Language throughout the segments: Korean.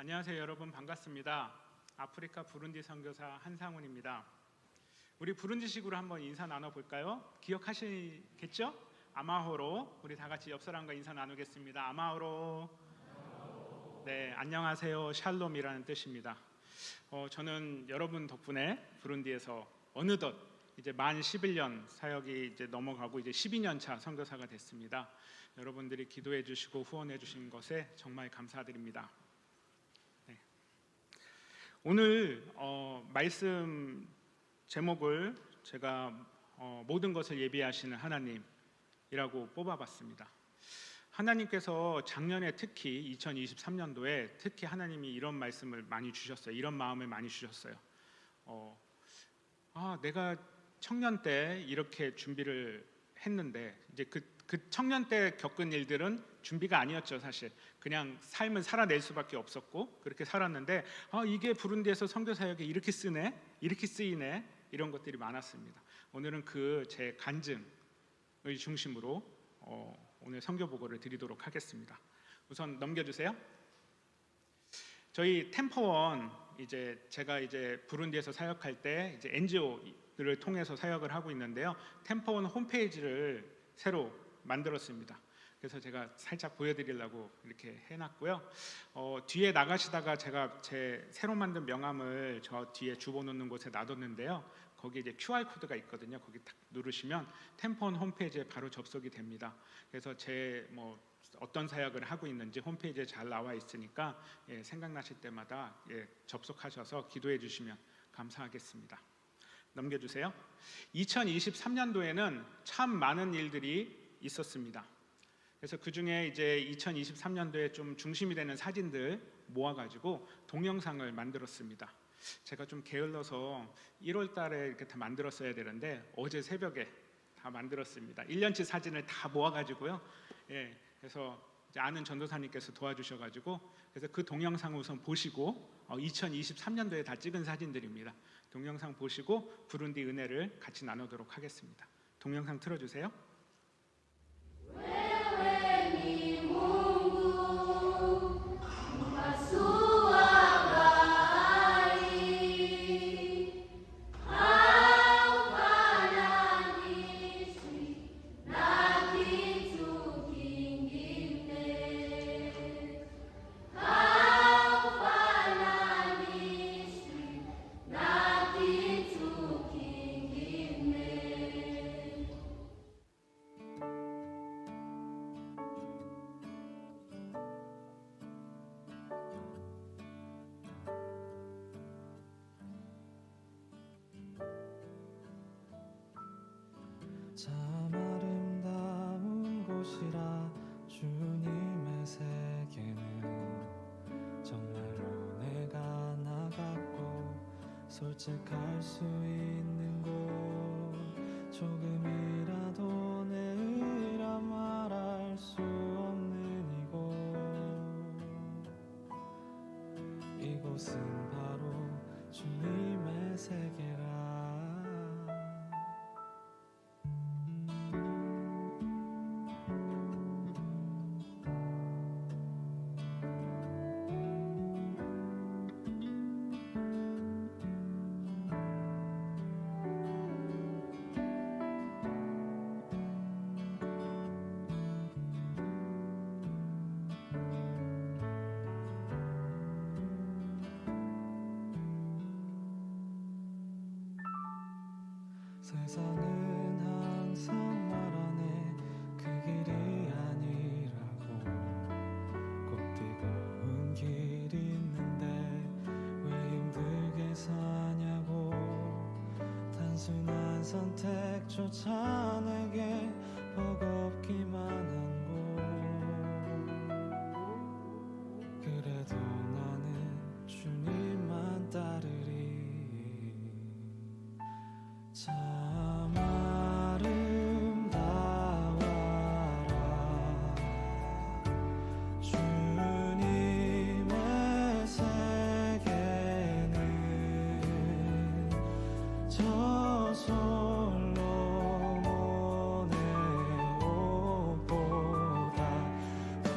안녕하세요 여러분, 반갑습니다. 아프리카 부룬디 선교사 한상훈입니다. 우리 부룬디식으로 한번 인사 나눠볼까요? 기억하시겠죠? 아마호로. 우리 다 같이 옆 사람과 인사 나누겠습니다. 아마호로. 네, 안녕하세요, 샬롬이라는 뜻입니다. 저는 여러분 덕분에 부룬디에서 어느덧 이제 만 11년 사역이 이제 넘어가고 이제 12년 차 선교사가 됐습니다. 여러분들이 기도해 주시고 후원해 주신 것에 정말 감사드립니다. 네. 오늘 말씀 제목을 제가 모든 것을 예비하시는 하나님이라고 뽑아봤습니다. 하나님께서 작년에 특히 2023년도에 특히 하나님이 이런 말씀을 많이 주셨어요. 이런 마음을 많이 주셨어요. 내가 청년 때 이렇게 준비를 했는데 이제 그 청년 때 겪은 일들은 준비가 아니었죠. 사실 그냥 삶을 살아낼 수밖에 없었고 그렇게 살았는데 이게 부룬디에서 선교 사역에 이렇게 쓰이네 이런 것들이 많았습니다. 오늘은 그 제 간증을 중심으로 오늘 선교 보고를 드리도록 하겠습니다. 우선 넘겨주세요. 저희 템포원 제가 부룬디에서 사역할 때 이제 NGO를 통해서 사역을 하고 있는데요. 템포원 홈페이지를 새로 만들었습니다. 그래서 제가 살짝 보여드리려고 이렇게 해놨고요. 뒤에 나가시다가 제가 제 새로 만든 명함을 저 뒤에 주워 놓는 곳에 놔뒀는데요. 거기 이제 QR 코드가 있거든요. 거기 딱 누르시면 템포원 홈페이지에 바로 접속이 됩니다. 그래서 제 어떤 사역을 하고 있는지 홈페이지에 잘 나와 있으니까 생각나실 때마다 접속하셔서 기도해 주시면 감사하겠습니다. 넘겨주세요. 2023년도에는 참 많은 일들이 있었습니다. 그래서 그 중에 이제 2023년도에 좀 중심이 되는 사진들 모아가지고 동영상을 만들었습니다. 제가 좀 게을러서 1월 달에 이렇게 다 만들었어야 되는데 어제 새벽에 다 만들었습니다. 1년치 사진을 다 모아가지고요. 그래서 이제 아는 전도사님께서 도와주셔가지고 그래서 그 동영상 우선 보시고 2023년도에 다 찍은 사진들입니다. 동영상 보시고 부룬디 은혜를 같이 나누도록 하겠습니다. 동영상 틀어주세요. 참 아름다운 곳이라 주님의 세계는 정말로 내가 나갔고 솔직할 수 있는 곳 조금이라도 내 의라 말할 수 없는 이곳은 바로 주님의 세계라. 세상은 항상 말하네 그 길이 아니라고 꼭 뜨거운 길이 있는데 왜 힘들게 사냐고 단순한 선택조차 내게 버겁기만 한 곳 그래도 나는 주님만 따르리. 참 아름다워라 주님의 세계는 저 솔로몬의 옷보다 더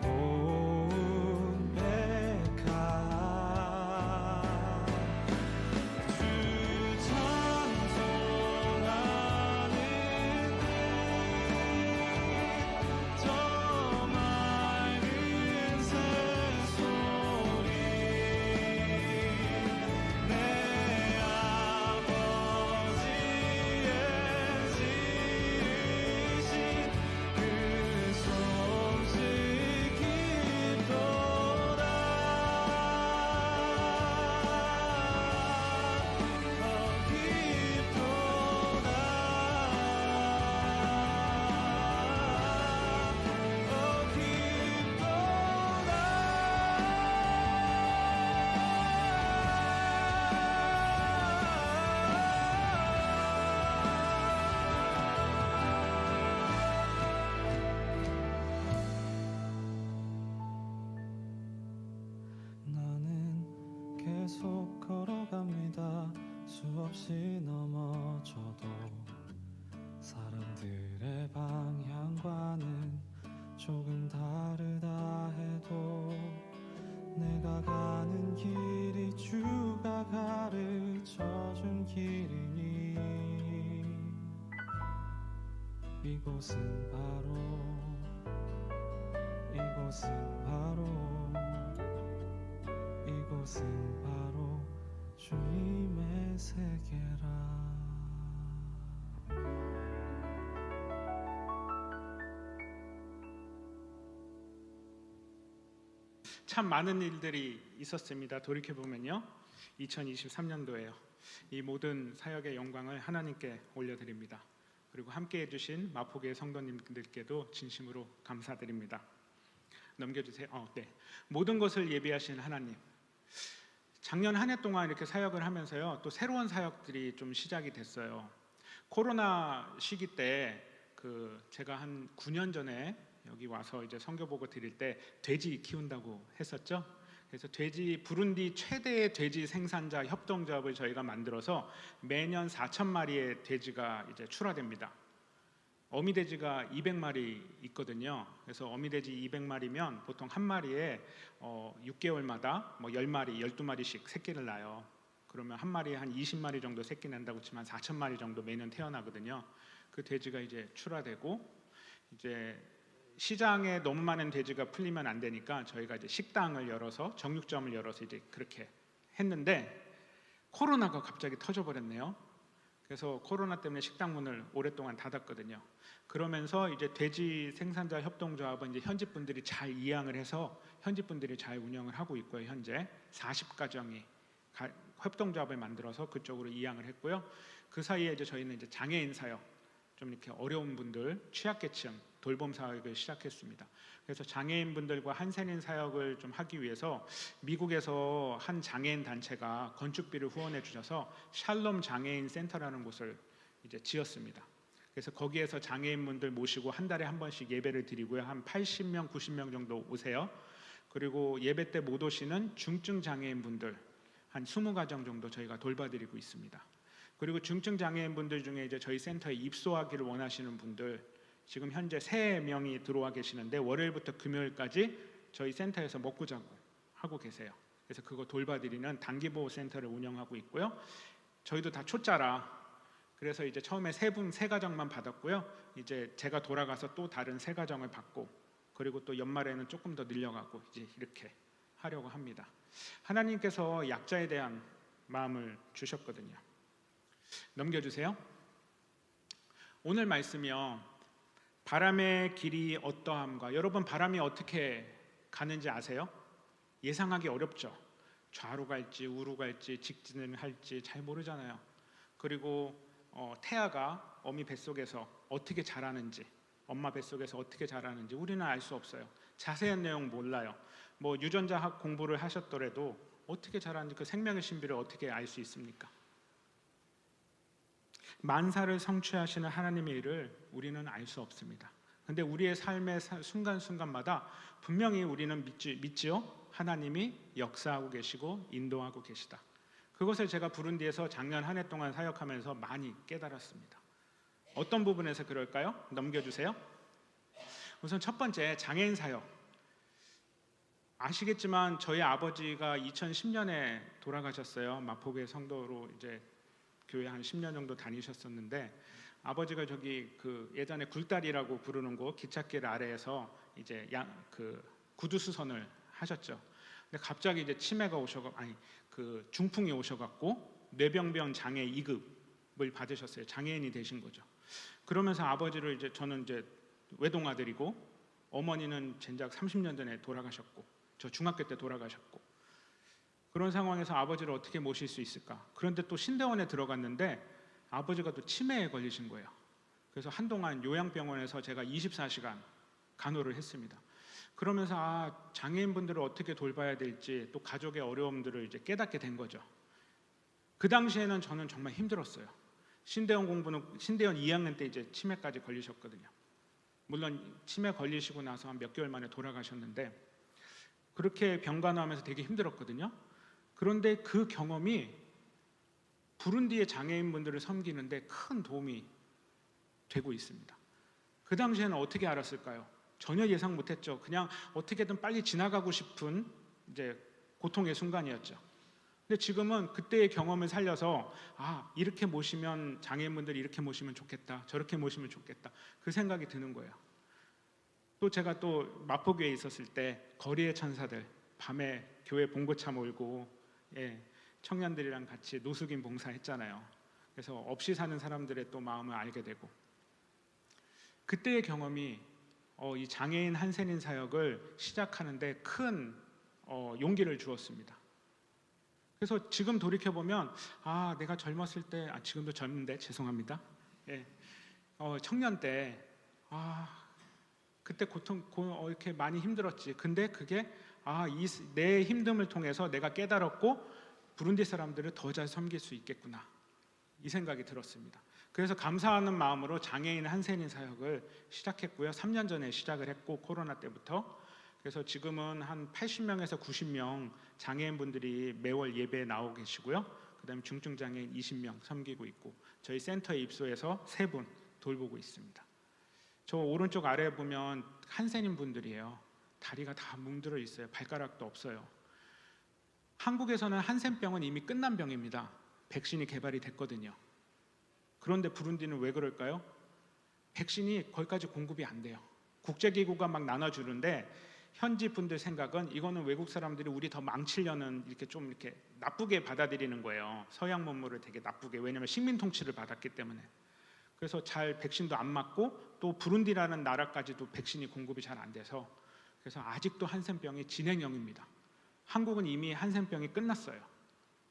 고운 백합 계속 걸어갑니다. 수없이 넘어져도 사람들의 방향과는 조금 다르다 해도 내가 가는 길이 주가 가르쳐준 길이니 이곳은 바로 주님의 세계라. 참 많은 일들이 있었습니다. 돌이켜 보면요, 2023년도에요. 이 모든 사역의 영광을 하나님께 올려드립니다. 그리고 함께해 주신 마포교회 성도님들께도 진심으로 감사드립니다. 넘겨주세요. 네. 모든 것을 예비하신 하나님. 작년 한 해 동안 이렇게 사역을 하면서요, 또 새로운 사역들이 좀 시작이 됐어요. 코로나 시기 때 제가 한 9년 전에 여기 와서 이제 선교 보고 드릴 때 돼지 키운다고 했었죠. 그래서 부룬디 최대의 돼지 생산자 협동조합을 저희가 만들어서 매년 4,000마리의 돼지가 이제 출하됩니다. 어미돼지가 200마리 있거든요. 그래서 어미돼지 200마리면 보통 한 마리에 6개월마다 뭐 10마리, 12마리씩 새끼를 낳아요. 그러면 한 마리에 한 20마리 정도 새끼 난다고 치면 4,000마리 정도 매년 태어나거든요. 그 돼지가 이제 출하되고, 이제 시장에 너무 많은 돼지가 풀리면 안 되니까 저희가 이제 식당을 열어서 정육점을 열어서 이제 그렇게 했는데 코로나가 갑자기 터져버렸네요. 그래서 코로나 때문에 식당 문을 오랫동안 닫았거든요. 그러면서 이제 돼지 생산자 협동조합은 이제 현지 분들이 잘 이양을 해서 현지 분들이 잘 운영을 하고 있고요. 현재 40가정이 협동조합을 만들어서 그쪽으로 이양을 했고요. 그 사이에 이제 저희는 이제 장애인 사역, 좀 이렇게 어려운 분들, 취약계층 돌봄 사역을 시작했습니다. 그래서 장애인 분들과 한센인 사역을 좀 하기 위해서 미국에서 한 장애인 단체가 건축비를 후원해 주셔서 샬롬 장애인 센터라는 곳을 이제 지었습니다. 그래서 거기에서 장애인 분들 모시고 한 달에 한 번씩 예배를 드리고요. 한 80명, 90명 정도 오세요. 그리고 예배 때 못 오시는 중증 장애인 분들 한 20가정 정도 저희가 돌봐드리고 있습니다. 그리고 중증 장애인 분들 중에 이제 저희 센터에 입소하기를 원하시는 분들, 지금 현재 3명이 들어와 계시는데 월요일부터 금요일까지 저희 센터에서 먹고 자고 하고 계세요. 그래서 그거 돌봐드리는 단기보호 센터를 운영하고 있고요. 저희도 다 초짜라 그래서 이제 처음에 3가정만 받았고요. 이제 제가 돌아가서 또 다른 3가정을 받고, 그리고 또 연말에는 조금 더 늘려가고 이제 이렇게 하려고 합니다. 하나님께서 약자에 대한 마음을 주셨거든요. 넘겨주세요. 오늘 말씀이요, 바람의 길이 어떠함과, 여러분 바람이 어떻게 가는지 아세요? 예상하기 어렵죠. 좌로 갈지 우로 갈지 직진을 할지 잘 모르잖아요. 그리고 태아가 어미 뱃속에서 어떻게 자라는지, 엄마 뱃속에서 어떻게 자라는지 우리는 알 수 없어요. 자세한 내용 몰라요. 뭐 유전자학 공부를 하셨더라도 어떻게 자라는지, 그 생명의 신비를 어떻게 알 수 있습니까? 만사를 성취하시는 하나님의 일을 우리는 알 수 없습니다. 근데 우리의 삶의 순간순간마다 분명히 우리는 믿지요? 하나님이 역사하고 계시고 인도하고 계시다. 그것을 제가 부룬디에서 작년 한 해 동안 사역하면서 많이 깨달았습니다. 어떤 부분에서 그럴까요? 넘겨주세요. 우선 첫 번째, 장애인 사역. 아시겠지만 저희 아버지가 2010년에 돌아가셨어요. 마포교회 성도로 이제 교회 한 10년 정도 다니셨었는데, 아버지가 저기 예전에 굴다리라고 부르는 곳 기찻길 아래에서 이제 구두 수선을 하셨죠. 근데 갑자기 이제 치매가 중풍이 오셔갖고 뇌병변 장애 2급을 받으셨어요. 장애인이 되신 거죠. 그러면서 아버지를 이제 저는 이제 외동아들이고, 어머니는 진작 30년 전에 돌아가셨고, 저 중학교 때 돌아가셨고, 그런 상황에서 아버지를 어떻게 모실 수 있을까? 그런데 또 신대원에 들어갔는데 아버지가 또 치매에 걸리신 거예요. 그래서 한동안 요양병원에서 제가 24시간 간호를 했습니다. 그러면서 장애인분들을 어떻게 돌봐야 될지, 또 가족의 어려움들을 이제 깨닫게 된 거죠. 그 당시에는 저는 정말 힘들었어요. 신대원 2학년 때 이제 치매까지 걸리셨거든요. 물론 치매 걸리시고 나서 한 몇 개월 만에 돌아가셨는데, 그렇게 병간호하면서 되게 힘들었거든요. 그런데 그 경험이 부룬디의 장애인분들을 섬기는데 큰 도움이 되고 있습니다. 그 당시에는 어떻게 알았을까요? 전혀 예상 못했죠. 그냥 어떻게든 빨리 지나가고 싶은 이제 고통의 순간이었죠. 근데 지금은 그때의 경험을 살려서 이렇게 모시면 장애인분들이 이렇게 모시면 좋겠다, 저렇게 모시면 좋겠다, 그 생각이 드는 거예요. 또 제가 또 마포교회에 있었을 때 거리의 천사들 밤에 교회 봉고차 몰고 청년들이랑 같이 노숙인 봉사했잖아요. 그래서 없이 사는 사람들의 또 마음을 알게 되고, 그때의 경험이 이 장애인 한센인 사역을 시작하는데 큰 용기를 주었습니다. 그래서 지금 돌이켜보면 내가 젊었을 때, 지금도 젊은데 죄송합니다. 청년 때 그때 이렇게 많이 힘들었지. 근데 그게 내 힘듦을 통해서 내가 깨달았고 부룬디 사람들을 더 잘 섬길 수 있겠구나, 이 생각이 들었습니다. 그래서 감사하는 마음으로 장애인 한센인 사역을 시작했고요. 3년 전에 시작을 했고, 코로나 때부터. 그래서 지금은 한 80명에서 90명 장애인분들이 매월 예배에 나오고 계시고요. 그다음에 중증장애인 20명 섬기고 있고, 저희 센터에 입소해서 3분 돌보고 있습니다. 저 오른쪽 아래에 보면 한센인 분들이에요. 다리가 다 뭉들어 있어요. 발가락도 없어요. 한국에서는 한센병은 이미 끝난 병입니다. 백신이 개발이 됐거든요. 그런데 부룬디는 왜 그럴까요? 백신이 거기까지 공급이 안 돼요. 국제기구가 막 나눠주는데 현지 분들 생각은 이거는 외국 사람들이 우리 더 망치려는, 이렇게 좀 이렇게 나쁘게 받아들이는 거예요. 서양 문물을 되게 나쁘게. 왜냐하면 식민 통치를 받았기 때문에. 그래서 잘 백신도 안 맞고, 또 부룬디라는 나라까지도 백신이 공급이 잘 안 돼서, 그래서 아직도 한센병이 진행형입니다. 한국은 이미 한센병이 끝났어요.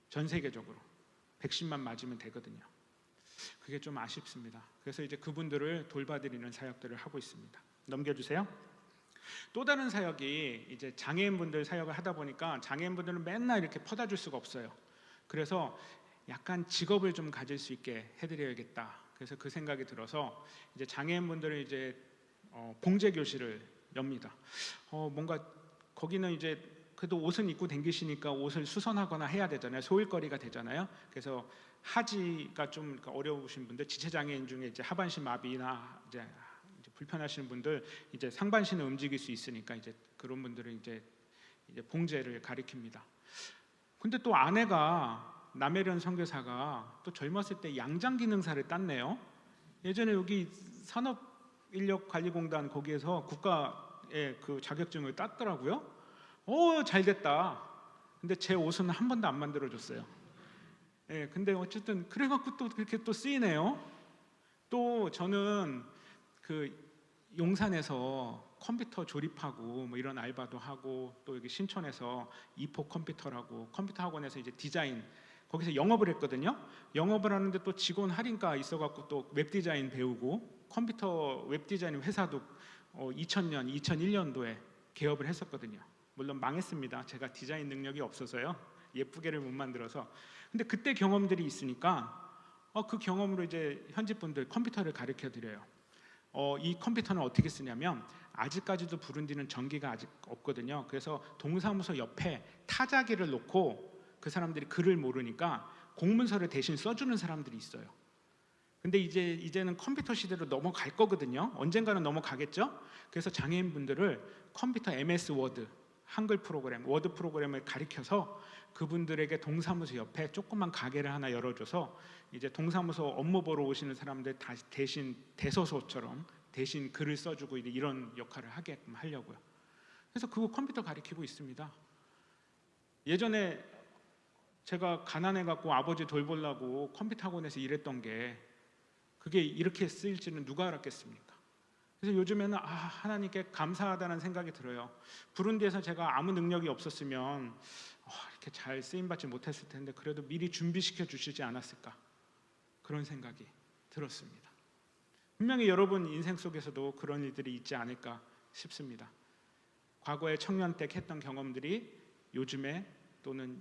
전 세계적으로 백신만 맞으면 되거든요. 그게 좀 아쉽습니다. 그래서 이제 그분들을 돌봐드리는 사역들을 하고 있습니다. 넘겨주세요. 또 다른 사역이, 이제 장애인분들 사역을 하다 보니까 장애인분들은 맨날 이렇게 퍼다 줄 수가 없어요. 그래서 약간 직업을 좀 가질 수 있게 해드려야겠다. 그래서 그 생각이 들어서 이제 장애인분들은 이제 봉제 교실을 엽니다. 뭔가 거기는 이제 그래도 옷은 입고 다니시니까 옷을 수선하거나 해야 되잖아요. 소일거리가 되잖아요. 그래서 하지가 좀 어려우신 분들, 지체장애인 중에 이제 하반신 마비나 이제 불편하시는 분들, 이제 상반신을 움직일 수 있으니까 이제 그런 분들은 이제 봉제를 가리킵니다. 근데 또 아내가, 남혜련 선교사가 또 젊었을 때 양장기능사를 땄네요. 예전에 여기 산업인력관리공단 거기에서 국가의 그 자격증을 땄더라고요. 잘 됐다. 근데 제 옷은 한 번도 안 만들어줬어요. 근데 어쨌든 그래갖고 또 그렇게 또 쓰이네요. 또 저는 그 용산에서 컴퓨터 조립하고 뭐 이런 알바도 하고, 또 여기 신촌에서 이포 컴퓨터라고 컴퓨터 학원에서 이제 디자인, 거기서 영업을 했거든요. 영업을 하는데 또 직원 할인가 있어갖고 또 웹디자인 배우고, 컴퓨터 웹디자인 회사도 2000년, 2001년도에 개업을 했었거든요. 물론 망했습니다. 제가 디자인 능력이 없어서요. 예쁘게를 못 만들어서. 근데 그때 경험들이 있으니까 그 경험으로 이제 현지 분들 컴퓨터를 가르쳐 드려요. 이 컴퓨터는 어떻게 쓰냐면, 아직까지도 부룬디는 전기가 아직 없거든요. 그래서 동사무소 옆에 타자기를 놓고, 그 사람들이 글을 모르니까 공문서를 대신 써주는 사람들이 있어요. 근데 이제는 컴퓨터 시대로 넘어갈 거거든요. 언젠가는 넘어가겠죠. 그래서 장애인분들을 컴퓨터 MS 워드, 한글 프로그램, 워드 프로그램을 가르쳐서 그분들에게 동사무소 옆에 조그만 가게를 하나 열어줘서, 이제 동사무소 업무 보러 오시는 사람들 대신 대서소처럼 대신 글을 써주고 이런 역할을 하게끔 하려고요. 그래서 그거 컴퓨터 가르치고 있습니다. 예전에 제가 가난해갖고 아버지 돌보려고 컴퓨터 학원에서 일했던 게 그게 이렇게 쓰일지는 누가 알았겠습니까? 그래서 요즘에는 하나님께 감사하다는 생각이 들어요. 부룬디에서 제가 아무 능력이 없었으면 이렇게 잘 쓰임받지 못했을 텐데, 그래도 미리 준비시켜 주시지 않았을까, 그런 생각이 들었습니다. 분명히 여러분 인생 속에서도 그런 일들이 있지 않을까 싶습니다. 과거에 청년 때 했던 경험들이 요즘에 또는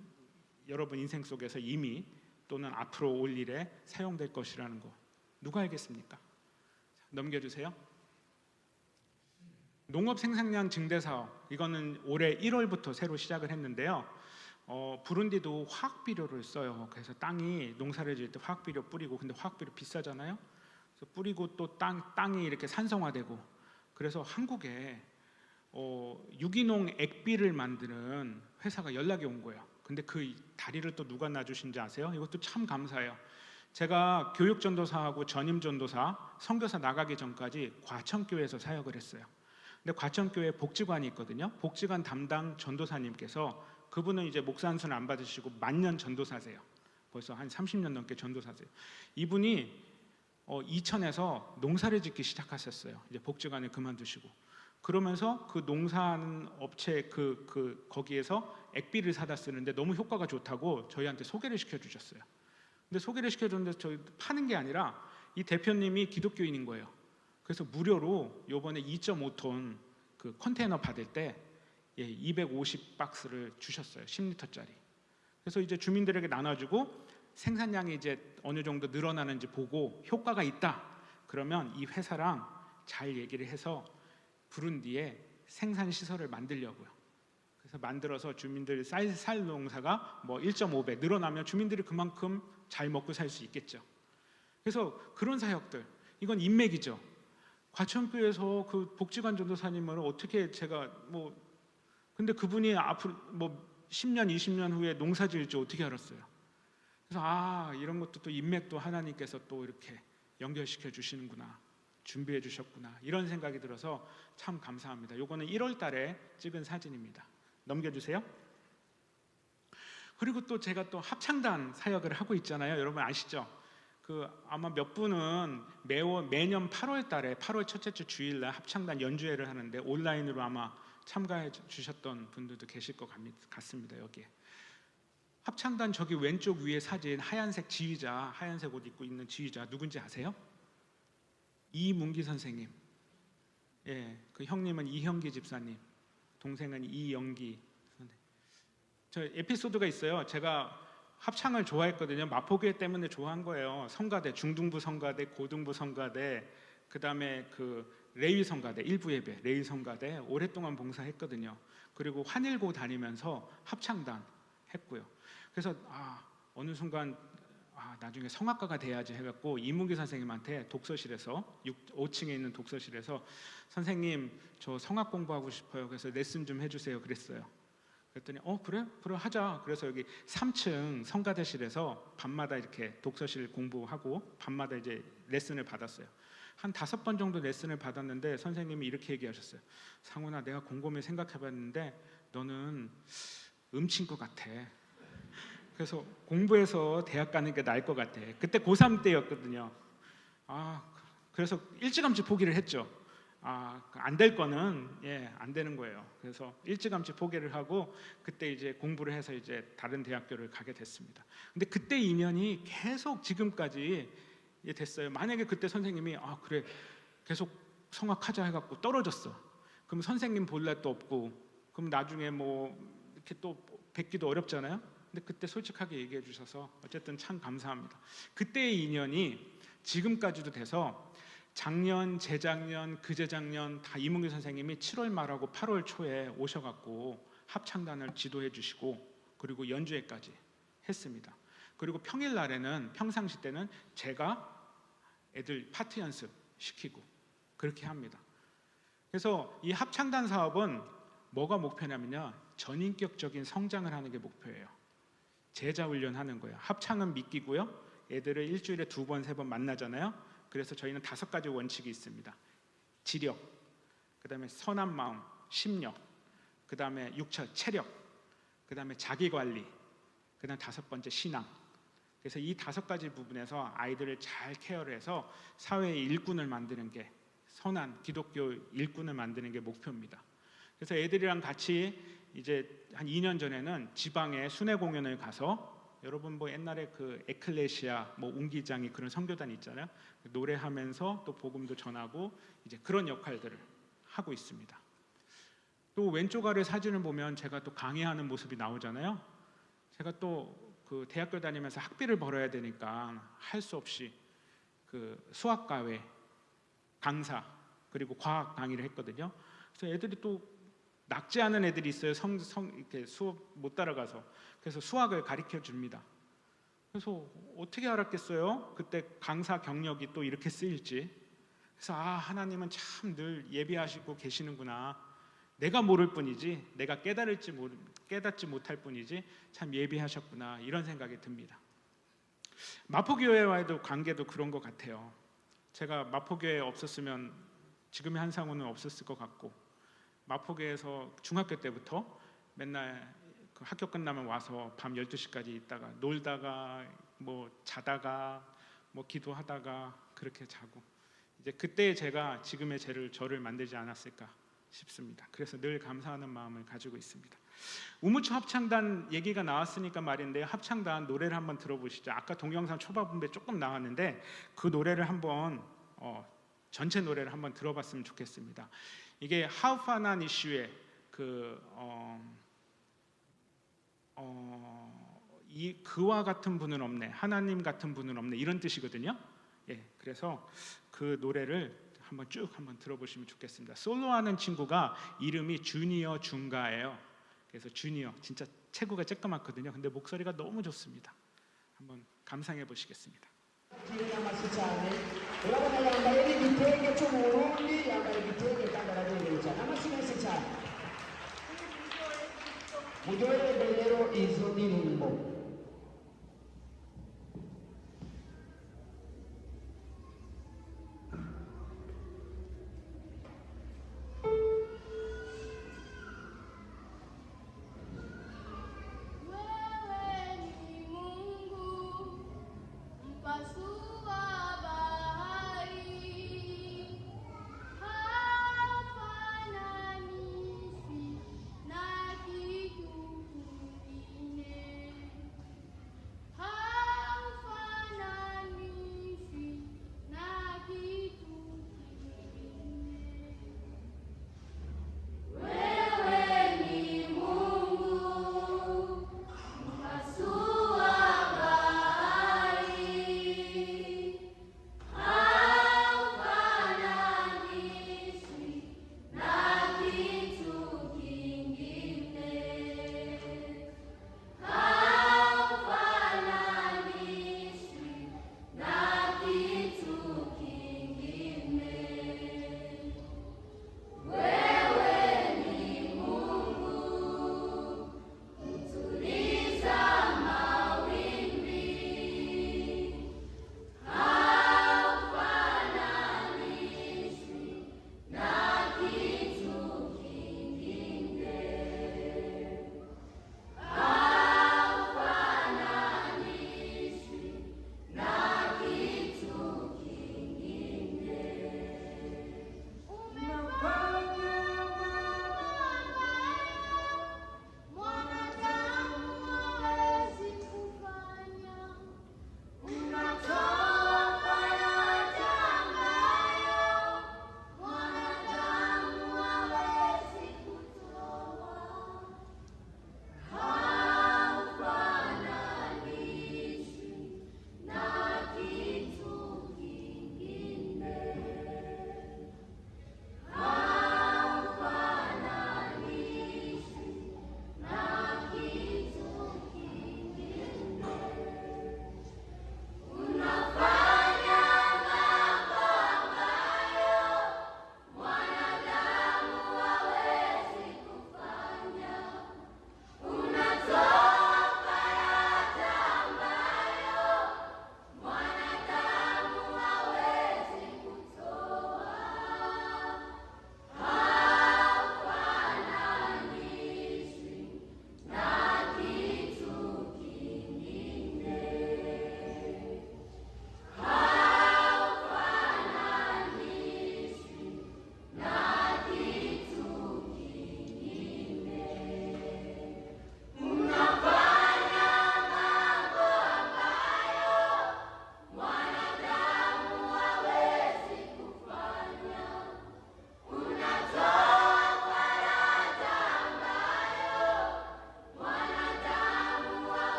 여러분 인생 속에서 이미 또는 앞으로 올 일에 사용될 것이라는 거 누가 알겠습니까? 넘겨주세요. 농업 생산량 증대 사업, 이거는 올해 1월부터 새로 시작을 했는데요. 부룬디도 화학 비료를 써요. 그래서 땅이 농사를 지을 때 화학 비료 뿌리고, 근데 화학 비료 비싸잖아요. 그래서 뿌리고 또 땅이 이렇게 산성화되고, 그래서 한국에 유기농 액비를 만드는 회사가 연락이 온 거예요. 근데 그 다리를 또 누가 놔주신지 아세요? 이것도 참 감사해요. 제가 교육전도사하고 전임전도사, 선교사 나가기 전까지 과천교회에서 사역을 했어요. 근데 과천교회 복지관이 있거든요. 복지관 담당 전도사님께서, 그분은 이제 목사 한 수는 안 받으시고 만년 전도사세요. 벌써 한 30년 넘게 전도사세요. 이분이 이천에서 농사를 짓기 시작하셨어요. 이제 복지관을 그만두시고. 그러면서 그 농사하는 업체 거기에서 액비를 사다 쓰는데 너무 효과가 좋다고 저희한테 소개를 시켜주셨어요. 근데 소개를 시켜줬는데 저희 파는 게 아니라 이 대표님이 기독교인인 거예요. 그래서 무료로 요번에 2.5톤 그 컨테이너 받을 때 250박스를 주셨어요. 10리터짜리. 그래서 이제 주민들에게 나눠주고 생산량이 이제 어느 정도 늘어나는지 보고 효과가 있다 그러면 이 회사랑 잘 얘기를 해서 부룬디에 생산 시설을 만들려고요. 그래서 만들어서 주민들 쌀 농사가 뭐 1.5배 늘어나면 주민들이 그만큼 잘 먹고 살 수 있겠죠. 그래서 그런 사역들, 이건 인맥이죠. 과천교에서 그 복지관 전도사님을 어떻게 제가 근데 그분이 앞으로 10년, 20년 후에 농사 지을지 어떻게 알았어요? 그래서 이런 것도 또 인맥도 하나님께서 또 이렇게 연결시켜 주시는구나, 준비해 주셨구나, 이런 생각이 들어서 참 감사합니다. 요거는 1월 달에 찍은 사진입니다. 넘겨주세요. 그리고 또 제가 또 합창단 사역을 하고 있잖아요. 여러분 아시죠? 아마 몇 분은 매년 8월 달에 8월 첫째 주 주일날 합창단 연주회를 하는데 온라인으로 아마 참가해 주셨던 분들도 계실 것 같습니다. 여기에 합창단 저기 왼쪽 위에 사진 하얀색 지휘자, 하얀색 옷 입고 있는 지휘자 누군지 아세요? 이문기 선생님. 그 형님은 이형기 집사님, 동생은 이영기 선생님. 저 에피소드가 있어요. 제가 합창을 좋아했거든요. 마포교회 때문에 좋아한 거예요. 성가대, 중등부 성가대, 고등부 성가대, 그 다음에 레위 성가대, 일부 예배, 레위 성가대 오랫동안 봉사했거든요. 그리고 환일고 다니면서 합창단 했고요. 그래서 어느 순간 나중에 성악가가 돼야지 해갖고 이문기 선생님한테 독서실에서 5층에 있는 독서실에서 선생님 저 성악 공부하고 싶어요. 그래서 레슨 좀 해주세요. 그랬어요. 그랬더니 그래 하자. 그래서 여기 3층 성가대실에서 밤마다 이렇게 독서실 공부하고 밤마다 이제 레슨을 받았어요. 한 5번 정도 레슨을 받았는데 선생님이 이렇게 얘기하셨어요. 상훈아, 내가 곰곰이 생각해봤는데 너는 음치인 것 같아. 그래서 공부해서 대학 가는 게 나을 것 같아. 그때 고3 때였거든요. 그래서 일찌감치 포기를 했죠. 안 될 거는 안 되는 거예요. 그래서 일찌감치 포기를 하고 그때 이제 공부를 해서 이제 다른 대학교를 가게 됐습니다. 근데 그때 인연이 계속 지금까지 됐어요. 만약에 그때 선생님이 그래 계속 성악하자 해갖고 떨어졌어. 그럼 선생님 볼 날도 없고, 그럼 나중에 이렇게 또 뵙기도 어렵잖아요. 근데 그때 솔직하게 얘기해 주셔서 어쨌든 참 감사합니다. 그때의 인연이 지금까지도 돼서 작년, 재작년, 그재작년 다 이문기 선생님이 7월 말하고 8월 초에 오셔갖고 합창단을 지도해 주시고 그리고 연주회까지 했습니다. 그리고 평일날에는 평상시 때는 제가 애들 파트 연습 시키고 그렇게 합니다. 그래서 이 합창단 사업은 뭐가 목표냐면요, 전인격적인 성장을 하는 게 목표예요. 제자 훈련하는 거예요. 합창은 미끼고요, 애들을 일주일에 2번, 3번 만나잖아요. 그래서 저희는 5가지 원칙이 있습니다. 지력, 그 다음에 선한 마음, 심력, 그 다음에 육체, 체력, 그 다음에 자기관리, 그 다음 5번째 신앙. 그래서 이 5가지 부분에서 아이들을 잘 케어를 해서 사회의 일꾼을 만드는 게, 선한 기독교 일꾼을 만드는 게 목표입니다. 그래서 애들이랑 같이 이제 한 2년 전에는 지방에 순회 공연을 가서, 여러분 옛날에 에클레시아 운기장이 그런 선교단 있잖아요. 노래하면서 또 복음도 전하고 이제 그런 역할들을 하고 있습니다. 또 왼쪽 아래 사진을 보면 제가 또 강의하는 모습이 나오잖아요. 제가 또 대학교 다니면서 학비를 벌어야 되니까 할 수 없이 수학과외 강사 그리고 과학 강의를 했거든요. 그래서 애들이 또 낙제하는 애들이 있어요. 이렇게 수업 못 따라가서. 그래서 수학을 가르쳐 줍니다. 그래서 어떻게 알았겠어요? 그때 강사 경력이 또 이렇게 쓰일지. 그래서 하나님은 참 늘 예비하시고 계시는구나. 내가 모를 뿐이지, 내가 깨닫지 못할 뿐이지 참 예비하셨구나, 이런 생각이 듭니다. 마포교회와의 관계도 그런 것 같아요. 제가 마포교회에 없었으면 지금의 한상우는 없었을 것 같고, 마포교회에서 중학교 때부터 맨날 그 학교 끝나면 와서 밤 12시까지 있다가 놀다가 뭐 자다가 뭐 기도하다가 그렇게 자고, 이제 그때 제가 지금의 저를 만들지 않았을까 싶습니다. 그래서 늘 감사하는 마음을 가지고 있습니다. 우무초 합창단 얘기가 나왔으니까 말인데, 합창단 노래를 한번 들어보시죠. 아까 동영상 초반부에 조금 나왔는데 그 노래를 한번 전체 노래를 한번 들어봤으면 좋겠습니다. 이게 하우파난 이슈의 그와 같은 분은 없네, 하나님 같은 분은 없네, 이런 뜻이거든요. 그래서 그 노래를 한번 들어보시면 좋겠습니다. 솔로하는 친구가 이름이 주니어 중가예요. 그래서 주니어 진짜 체구가 쬐끄맣거든요. 근데 목소리가 너무 좋습니다. 한번 감상해 보시겠습니다.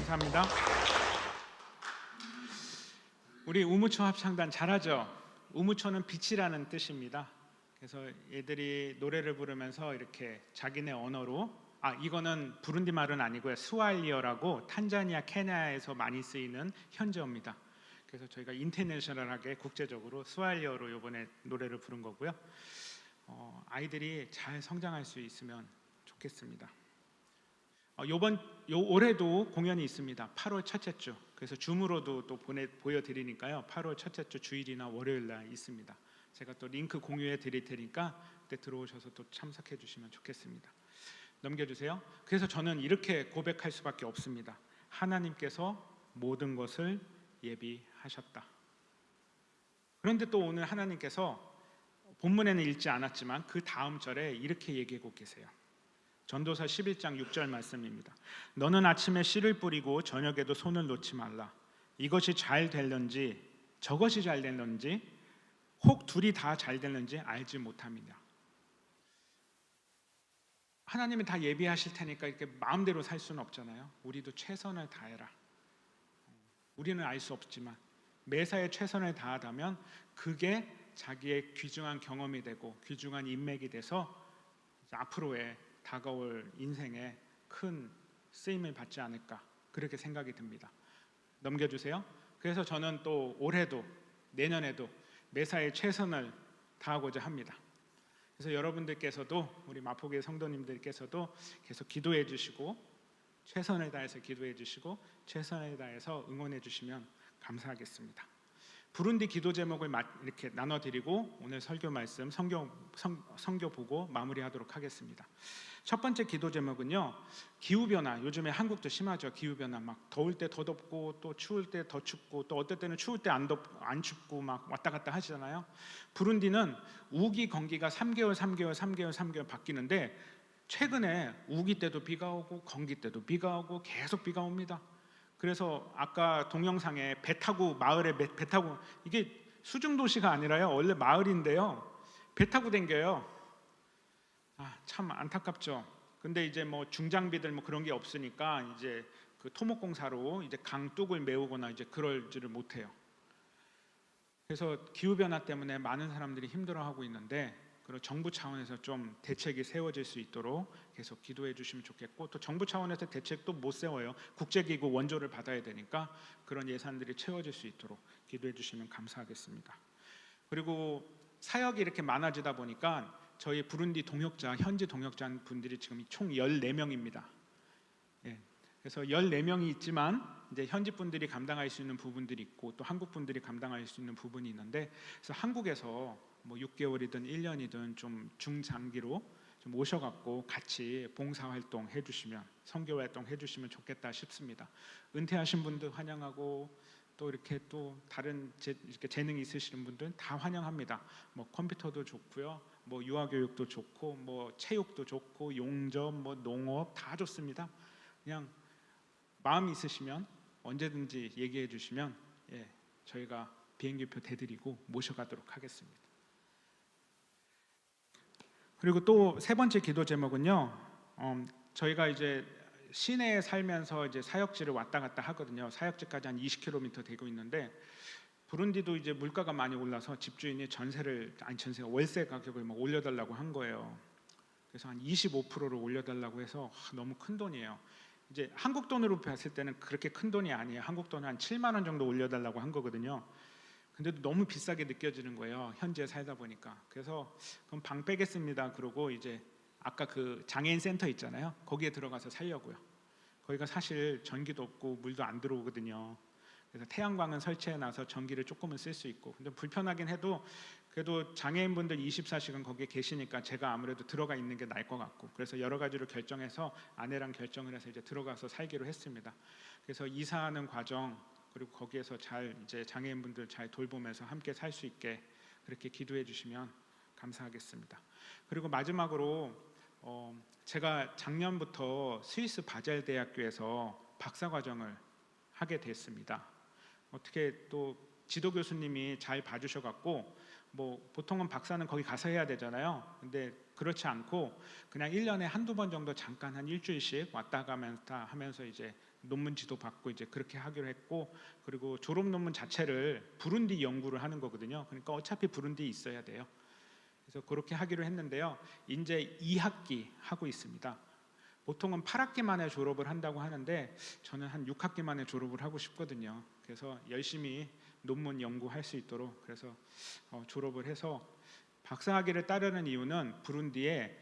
감사합니다. 우리 우무초 합창단 잘하죠? 우무초는 빛이라는 뜻입니다. 그래서 얘들이 노래를 부르면서 이렇게 자기네 언어로, 이거는 부룬디 말은 아니고요, 스왈리어라고 탄자니아, 케냐에서 많이 쓰이는 현지어입니다. 그래서 저희가 인터내셔널하게 국제적으로 스왈리어로 이번에 노래를 부른 거고요. 아이들이 잘 성장할 수 있으면 좋겠습니다. 올해도 공연이 있습니다. 8월 첫째 주. 그래서 줌으로도 또 보여드리니까요. 8월 첫째 주 주일이나 월요일 날 있습니다. 제가 또 링크 공유해 드릴 테니까 그때 들어오셔서 또 참석해 주시면 좋겠습니다. 넘겨주세요. 그래서 저는 이렇게 고백할 수밖에 없습니다. 하나님께서 모든 것을 예비하셨다. 그런데 또 오늘 하나님께서 본문에는 읽지 않았지만 그 다음 절에 이렇게 얘기하고 계세요. 전도서 11장 6절 말씀입니다. 너는 아침에 씨를 뿌리고 저녁에도 손을 놓지 말라. 이것이 잘 될런지 저것이 잘 될런지 혹 둘이 다 잘 될런지 알지 못함이냐. 하나님이 다 예비하실 테니까 이렇게 마음대로 살 수는 없잖아요. 우리도 최선을 다해라. 우리는 알 수 없지만 매사에 최선을 다하다면 그게 자기의 귀중한 경험이 되고 귀중한 인맥이 돼서 앞으로의 다가올 인생에 큰 쓰임을 받지 않을까, 그렇게 생각이 듭니다. 넘겨주세요. 그래서 저는 또 올해도 내년에도 매사에 최선을 다하고자 합니다. 그래서 여러분들께서도, 우리 마포교회 성도님들께서도 계속 기도해 주시고 최선을 다해서 기도해 주시고 최선을 다해서 응원해 주시면 감사하겠습니다. 부룬디 기도 제목을 이렇게 나눠드리고 오늘 설교 말씀 성교 보고 마무리하도록 하겠습니다. 첫 번째 기도 제목은요, 기후변화. 요즘에 한국도 심하죠. 기후변화. 막 더울 때 더 덥고 또 추울 때 더 춥고 또 어떨 때는 추울 때 안 춥고 막 왔다 갔다 하시잖아요. 부룬디는 우기 건기가 3개월 바뀌는데 최근에 우기 때도 비가 오고 건기 때도 비가 오고 계속 비가 옵니다. 그래서 아까 동영상에 마을에 배 타고, 이게 수중도시가 아니라요, 원래 마을인데요, 배 타고 댕겨요. 참 안타깝죠. 근데 이제 뭐 중장비들 뭐 그런 게 없으니까 이제 그 토목공사로 이제 강 뚝을 메우거나 이제 그럴지를 못해요. 그래서 기후 변화 때문에 많은 사람들이 힘들어하고 있는데, 그리고 정부 차원에서 좀 대책이 세워질 수 있도록 계속 기도해 주시면 좋겠고, 또 정부 차원에서 대책도 못 세워요. 국제기구 원조를 받아야 되니까 그런 예산들이 채워질 수 있도록 기도해 주시면 감사하겠습니다. 그리고 사역이 이렇게 많아지다 보니까 저희 부룬디 동역자, 현지 동역자 분들이 지금 총 14명입니다. 그래서 14명이 있지만 이제 현지 분들이 감당할 수 있는 부분들이 있고 또 한국 분들이 감당할 수 있는 부분이 있는데, 그래서 한국에서 뭐 6개월이든 1년이든 좀 중장기로 좀 오셔갖고 같이 봉사활동 해주시면, 선교활동 해주시면 좋겠다 싶습니다. 은퇴하신 분들 환영하고 또 이렇게 또 다른 이렇게 재능이 있으시는 분들은 다 환영합니다. 뭐 컴퓨터도 좋고요, 뭐 유아교육도 좋고, 뭐 체육도 좋고, 용접, 뭐 농업 다 좋습니다. 그냥 마음이 있으시면 언제든지 얘기해 주시면 저희가 비행기표 대드리고 모셔가도록 하겠습니다. 그리고 또 세 번째 기도 제목은요, 저희가 이제 시내에 살면서 이제 사역지를 왔다 갔다 하거든요. 사역지까지 한 20km 되고 있는데, 부룬디도 이제 물가가 많이 올라서 집주인이 월세 가격을 막 올려달라고 한 거예요. 그래서 한 25%를 올려달라고 해서 너무 큰 돈이에요. 이제 한국 돈으로 봤을 때는 그렇게 큰 돈이 아니에요. 한국 돈 한 7만 원 정도 올려달라고 한 거거든요. 근데도 너무 비싸게 느껴지는 거예요, 현지에 살다 보니까. 그래서 그럼 방 빼겠습니다. 그러고 이제 아까 그 장애인 센터 있잖아요, 거기에 들어가서 살려고요. 거기가 사실 전기도 없고 물도 안 들어오거든요. 그래서 태양광은 설치해놔서 전기를 조금은 쓸 수 있고, 근데 불편하긴 해도 그래도 장애인분들 24시간 거기에 계시니까 제가 아무래도 들어가 있는 게 나을 것 같고, 그래서 여러 가지로 결정해서 아내랑 결정을 해서 이제 들어가서 살기로 했습니다. 그래서 이사하는 과정, 그리고 거기에서 잘 이제 장애인분들 잘 돌보면서 함께 살 수 있게 그렇게 기도해 주시면 감사하겠습니다. 그리고 마지막으로 제가 작년부터 스위스 바젤 대학교에서 박사과정을 하게 됐습니다. 어떻게 또 지도 교수님이 잘 봐주셔갖고, 뭐 보통은 박사는 거기 가서 해야 되잖아요. 근데 그렇지 않고 그냥 1년에 한두 번 정도 잠깐 한 일주일씩 왔다 가면서 하면서 이제 논문지도 받고 이제 그렇게 하기로 했고, 그리고 졸업 논문 자체를 부룬디 연구를 하는 거거든요. 그러니까 어차피 부룬디에 있어야 돼요. 그래서 그렇게 하기로 했는데요. 이제 2학기 하고 있습니다. 보통은 8학기 만에 졸업을 한다고 하는데 저는 한 6학기 만에 졸업을 하고 싶거든요. 그래서 열심히 논문 연구할 수 있도록 그래서 졸업을 해서 박사학위를 따르는 이유는 부룬디에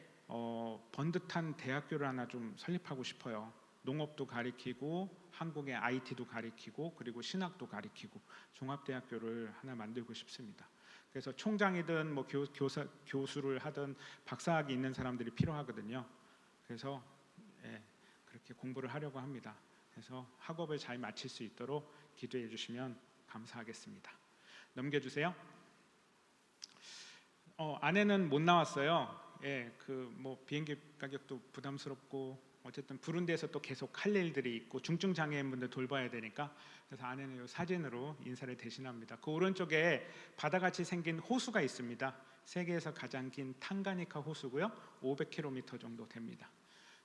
번듯한 대학교를 하나 좀 설립하고 싶어요. 농업도 가리키고 한국의 IT도 가리키고 그리고 신학도 가리키고 종합대학교를 하나 만들고 싶습니다. 그래서 총장이든 뭐 교수를 하든 박사학위 있는 사람들이 필요하거든요. 그래서 그렇게 공부를 하려고 합니다. 그래서 학업을 잘 마칠 수 있도록 기도해 주시면 감사하겠습니다. 넘겨주세요. 아내는 못 나왔어요. 그 뭐 비행기 가격도 부담스럽고 어쨌든 부룬디에서 또 계속 할 일들이 있고 중증 장애인분들 돌봐야 되니까 그래서 아내는 이 사진으로 인사를 대신합니다. 그 오른쪽에 바다같이 생긴 호수가 있습니다. 세계에서 가장 긴 탕가니카 호수고요. 500km 정도 됩니다.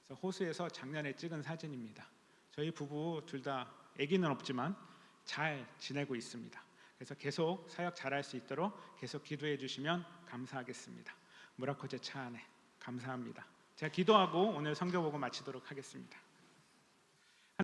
그래서 호수에서 작년에 찍은 사진입니다. 저희 부부 둘 다 아기는 없지만 잘 지내고 있습니다. 그래서 계속 사역 잘할 수 있도록 계속 기도해 주시면 감사하겠습니다. 무라코제 차안에 감사합니다. 제가 기도하고 오늘 성경 보고 마치도록 하겠습니다.